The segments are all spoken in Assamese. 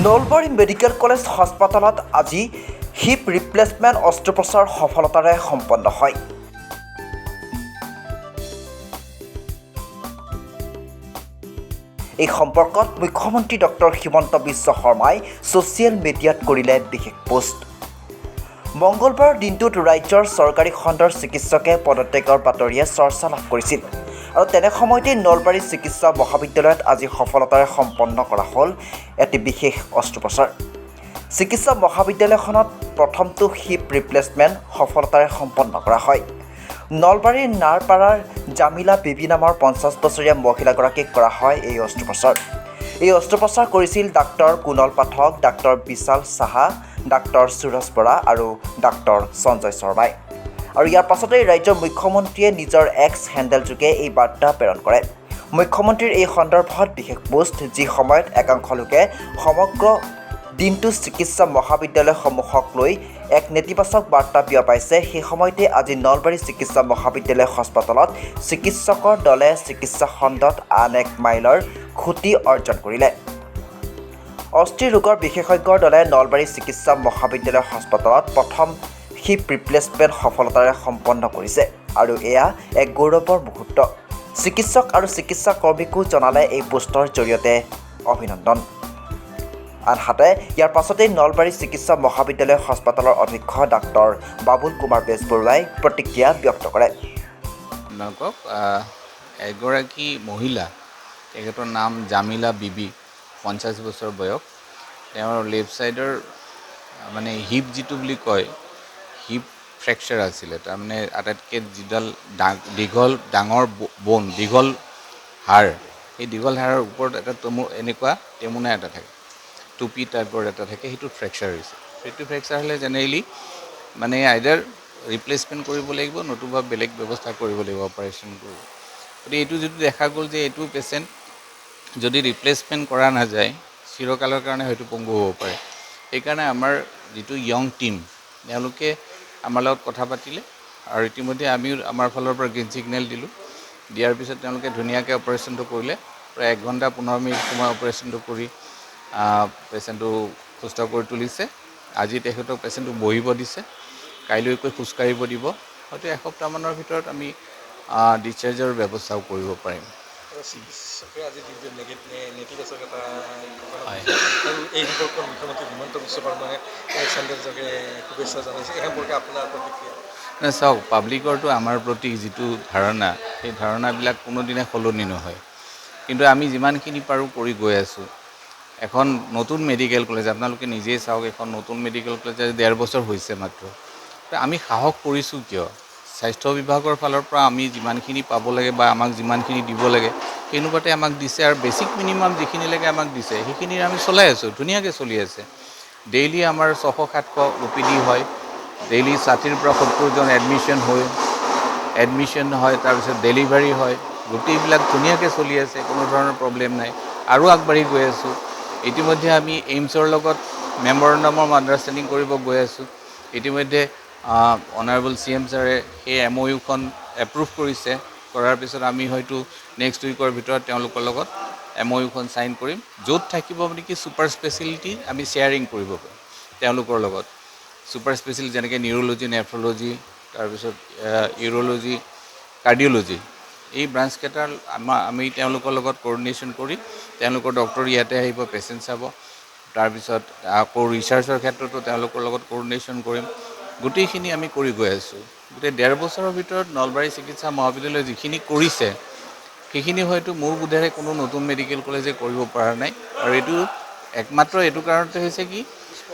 নলবাৰী মেডিকেল কলেজ হাস্পাতালত আজি হিপ ৰিপ্লেচমেণ্ট অস্ত্ৰোপচাৰ সফলতাৰে সম্পন্ন হয়। এই সম্পৰ্কত মুখ্যমন্ত্ৰী ডক্টৰ হিমন্ত বিশ্ব শৰ্মাই ছ'চিয়েল মিডিয়াত কৰিলে বিশেষ পোষ্ট। মঙলবাৰ দিনটোত ৰাজ্যৰ চৰকাৰী খণ্ডৰ চিকিৎসকে পদত্যাগৰ বাতৰিয়ে চৰ্চা লাভ কৰিছিল আৰু তেনে সময়তে নলবাৰী চিকিৎসা মহাবিদ্যালয়ত আজি সফলতাৰে সম্পন্ন কৰা হ'ল এটি বিশেষ অস্ত্ৰোপচাৰ। চিকিৎসা মহাবিদ্যালয়খনত প্ৰথমটো হিপ ৰিপ্লেচমেণ্ট সফলতাৰে সম্পন্ন কৰা হয়। নলবাৰীৰ নাৰপাৰাৰ জামিলা বিবি নামৰ 50 বছৰীয়া মহিলাগৰাকীক কৰা হয় এই অস্ত্ৰোপচাৰ। এই অস্ত্ৰোপচাৰ কৰিছিল ডাক্তৰ কুণল পাঠক, ডাক্তৰ বিশাল সাহা, ডাক্তৰ সুৰজ বৰা আৰু ডাক্তৰ সঞ্জয় শৰ্মাই। আৰু ইয়াৰ পাছতেই ৰাজ্যৰ মুখ্যমন্ত্ৰীয়ে নিজৰ এক্স হেণ্ডেলযোগে এই বাৰ্তা প্ৰেৰণ কৰে। মুখ্যমন্ত্ৰীৰ এই সন্দৰ্ভত বিশেষ পোষ্ট, যি সময়ত একাংশ লোকে সমগ্ৰ দিনটো চিকিৎসা মহাবিদ্যালয়সমূহক লৈ এক নেতিবাচক বাৰ্তা বিয়পাইছে, সেই সময়তে আজি নলবাৰী চিকিৎসা মহাবিদ্যালয় হাস্পাতালত চিকিৎসকৰ দলে চিকিৎসা খণ্ডত আন এক মাইলৰ খুঁটি অৰ্জন কৰিলে। অস্থি ৰোগৰ বিশেষজ্ঞৰ দলে নলবাৰী চিকিৎসা মহাবিদ্যালয় হাস্পাতালত প্ৰথম হিপ ৰিপ্লেচমেণ্ট সফলতাৰে সম্পন্ন কৰিছে আৰু এয়া এক গৌৰৱৰ মুহূৰ্ত। চিকিৎসক আৰু চিকিৎসা কৰ্মীকো জনালে এই পোষ্টৰ জৰিয়তে অভিনন্দন। আনহাতে ইয়াৰ পাছতেই নলবাৰী চিকিৎসা মহাবিদ্যালয় হাস্পাতালৰ অধ্যক্ষ ডাক্তৰ বাবুল কুমাৰ বেজবৰুৱাই প্ৰতিক্ৰিয়া ব্যক্ত কৰে। আপোনালোকক এগৰাকী মহিলা, তেখেতৰ নাম জামিলা বিবি, 50 বছৰ বয়স। তেওঁৰ লেফ্ট ছাইডৰ মানে হিপ যিটো বুলি কয়, হিপ ফ্ৰেকচাৰ আছিলে। তাৰমানে আটাইতকৈ যিডাল ডাঙৰ বোন, দীঘল হাড়, সেই দীঘল হাড়ৰ ওপৰত এটা এনেকুৱা টেমুনা এটা থাকে, টুপি টাইপৰ এটা থাকে, সেইটো ফ্ৰেকচাৰ হৈছে। সেইটো ফ্ৰেকচাৰ হ'লে জেনেৰেলি মানে আইদাৰ ৰিপ্লেচমেণ্ট কৰিব লাগিব, নতুবা বেলেগ ব্যৱস্থা কৰিব লাগিব, অপাৰেশ্যন কৰিব। গতিকে এইটো যিটো দেখা গ'ল যে এইটো পেচেণ্ট যদি ৰিপ্লেচমেণ্ট কৰা নাযায় চিৰকালৰ কাৰণে হয়তো পংগু হ'ব পাৰে। সেইকাৰণে আমাৰ যিটো য়ং টীম, তেওঁলোকে আমাৰ লগত কথা পাতিলে আৰু ইতিমধ্যে আমিও আমাৰ ফালৰ পৰা গ্ৰীণ ছিগনেল দিলোঁ। দিয়াৰ পিছত তেওঁলোকে ধুনীয়াকৈ অপাৰেশ্যনটো কৰিলে। প্ৰায় 1 ঘণ্টা 15 মিনিট সময় অপাৰেশ্যনটো কৰি পেচেণ্টটো সুস্থ কৰি তুলিছে। আজি তেখেতক পেচেণ্টটো বহিব দিছে, কাইলৈকৈ খোজকাঢ়িব দিব। হয়তো এসপ্তাহমানৰ ভিতৰত আমি ডিছচাৰ্জৰ ব্যৱস্থাও কৰিব পাৰিম। চিকিৎসকে আজি নেতিবাচক এটা আৰু এই সম্পৰ্কত মুখ্যমন্ত্ৰী হিমন্ত বিশ্ব শৰ্মাই চেণ্ডেলযোগে শুভেচ্ছা জনাইছে। এই সম্পৰ্কে আপোনাৰ প্ৰতিক্ৰিয়া? চাওক, পাব্লিকৰটো আমাৰ প্ৰতি যিটো ধাৰণা, সেই ধাৰণাবিলাক কোনোদিনে সলনি নহয়। কিন্তু আমি যিমানখিনি পাৰোঁ কৰি গৈ আছোঁ। এখন নতুন মেডিকেল কলেজ, আপোনালোকে নিজেই চাওক, এখন নতুন মেডিকেল কলেজ 1.5 বছৰ হৈছে মাত্ৰ। আমি সাহস কৰিছোঁ কিয়? স্বাস্থ্য বিভাগৰ ফালৰ পৰা আমি যিমানখিনি পাব লাগে বা আমাক যিমানখিনি দিব লাগে সেই অনুপাতে আমাক দিছে, আৰু বেছিক মিনিমাম যিখিনিলৈকে আমাক দিছে সেইখিনি আমি চলাই আছোঁ, ধুনীয়াকৈ চলি আছে। ডেইলি আমাৰ 600-700 OPD হয়, ডেইলি 60ৰ পৰা 70জন এডমিশ্যন হয়, তাৰপিছত ডেলিভাৰী হয়। গোটেইবিলাক ধুনীয়াকৈ চলি আছে, কোনো ধৰণৰ প্ৰব্লেম নাই। আৰু আগবাঢ়ি গৈ আছোঁ। ইতিমধ্যে আমি এইমছৰ লগত মেমৰেণ্ডামৰ আণ্ডাৰষ্টেণ্ডিং কৰিব গৈ আছোঁ। ইতিমধ্যে অনাৰেবল CM ছাৰে সেই MOUখন এপ্ৰুভ কৰিছে। কৰাৰ পিছত আমি হয়তো নেক্সট উইকৰ ভিতৰত তেওঁলোকৰ লগত MOUখন চাইন কৰিম, য'ত থাকিব মানে কি ছুপাৰ স্পেচিয়েলিটি আমি শ্বেয়াৰিং কৰিব পাৰিম তেওঁলোকৰ লগত। ছুপাৰ স্পেচিয়েলিটি যেনেকৈ নিউৰ'লজি, নেফ্ৰলজি, তাৰপিছত ইউৰ'লজি, কাৰ্ডিঅ'লজি, এই ব্ৰাঞ্চকেইটাৰ আমি তেওঁলোকৰ লগত কোঅৰ্ডিনেশ্যন কৰি তেওঁলোকৰ ডক্টৰ ইয়াতে আহিব, পেচেণ্ট চাব। তাৰপিছত আকৌ ৰিচাৰ্চৰ ক্ষেত্ৰতো তেওঁলোকৰ লগত কোঅৰ্ডিনেশ্যন কৰিম। গোটেইখিনি আমি কৰি গৈ আছোঁ। গোটেই 1.5 বছৰৰ ভিতৰত নলবাৰী চিকিৎসা মহাবিদ্যালয়ে যিখিনি কৰিছে সেইখিনি হয়তো মোৰ বোধেৰে কোনো নতুন মেডিকেল কলেজে কৰিব পৰা নাই। আৰু এইটো একমাত্ৰ এইটো কাৰণতে হৈছে কি,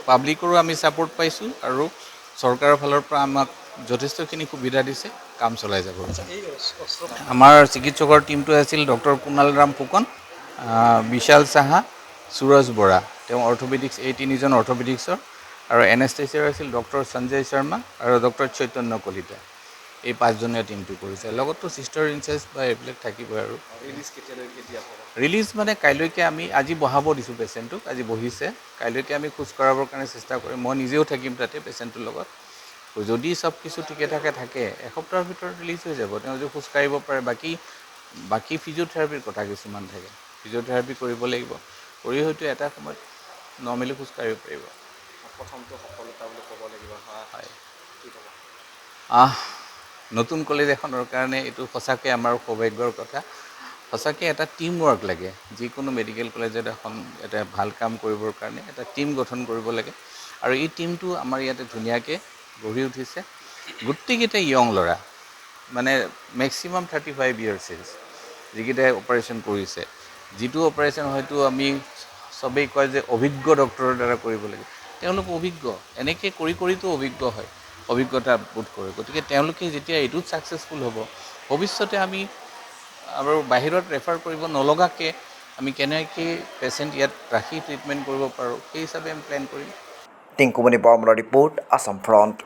পাব্লিকৰো আমি ছাপোৰ্ট পাইছোঁ আৰু চৰকাৰৰ ফালৰ পৰা আমাক যথেষ্টখিনি সুবিধা দিছে, কাম চলাই যাব। আমাৰ চিকিৎসকৰ টীমটো আছিল ডক্টৰ কুণালৰাম ফুকন, বিশাল সাহা, সুৰজ বৰা, তেওঁ অৰ্থোপেডিক্স, এই 3জন অৰ্থোপেডিক্সৰ, আৰু এনেস্থেচিয়াৰ আছিল ডক্টৰ সঞ্জয় শৰ্মা আৰু ডক্টৰ চৈতন্য কলিতা। এই 5জনীয়া টীমটো কৰিছে। লগতো চিষ্টাৰ ইনচাৰ্জ বা এইবিলাক থাকিবই। আৰু ৰিলিজ মানে কাইলৈকে আমি আজি বহাব দিছোঁ পেচেণ্টটোক, আজি বহিছে। কাইলৈকে আমি খোজ কঢ়াবৰ কাৰণে চেষ্টা কৰিম। মই নিজেও থাকিম তাতে পেচেণ্টটোৰ লগত। যদি চব কিছু ঠিকে থাকে এসপ্তাহৰ ভিতৰত ৰিলিজ হৈ যাব। তেওঁ যদি খোজ কাঢ়িব পাৰে, বাকী ফিজিঅ'থেৰাপিৰ কথা কিছুমান থাকে, ফিজিঅ'থেৰাপি কৰিব লাগিব, কৰি হয়তো এটা সময়ত নৰ্মেলি খোজকাঢ়িব পাৰিব। প্ৰথমটো সফলতা বুলি ক'ব লাগিব। হয়। কি ক'ব? নতুন কলেজ এখনৰ কাৰণে এইটো সঁচাকৈ আমাৰ সৌভাগ্যৰ কথা। সঁচাকৈ এটা টিম ৱৰ্ক লাগে। যিকোনো মেডিকেল কলেজত এটা ভাল কাম কৰিবৰ কাৰণে এটা টিম গঠন কৰিব লাগে, আৰু এই টিমটো আমাৰ ইয়াতে ধুনীয়াকৈ গঢ়ি উঠিছে। গোটেইকেইটা য়ং ল'ৰা, মানে মেক্সিমাম 35 ইয়াৰ্ছ এজ, যিকেইটাই অপাৰেশ্যন কৰিছে। যিটো অপাৰেশ্যন হয়তো আমি চবেই কয় যে অভিজ্ঞ ডক্টৰৰ দ্বাৰা কৰিব লাগে, তেওঁলোক অভিজ্ঞ, এনেকৈ কৰিতো অভিজ্ঞ হয়, অভিজ্ঞতা বোধ কৰে। গতিকে তেওঁলোকে যেতিয়া এইটোত ছাকচেছফুল হ'ব, ভৱিষ্যতে আমি আৰু বাহিৰত ৰেফাৰ কৰিব নলগাকৈ আমি কেনেকৈ পেচেণ্ট ইয়াত ৰাখি ট্ৰিটমেণ্ট কৰিব পাৰোঁ, সেই হিচাপে আমি প্লেন কৰিম। টিংকুমণি বৰ্মনৰ ৰিপৰ্ট, আছাম ফ্ৰণ্ট।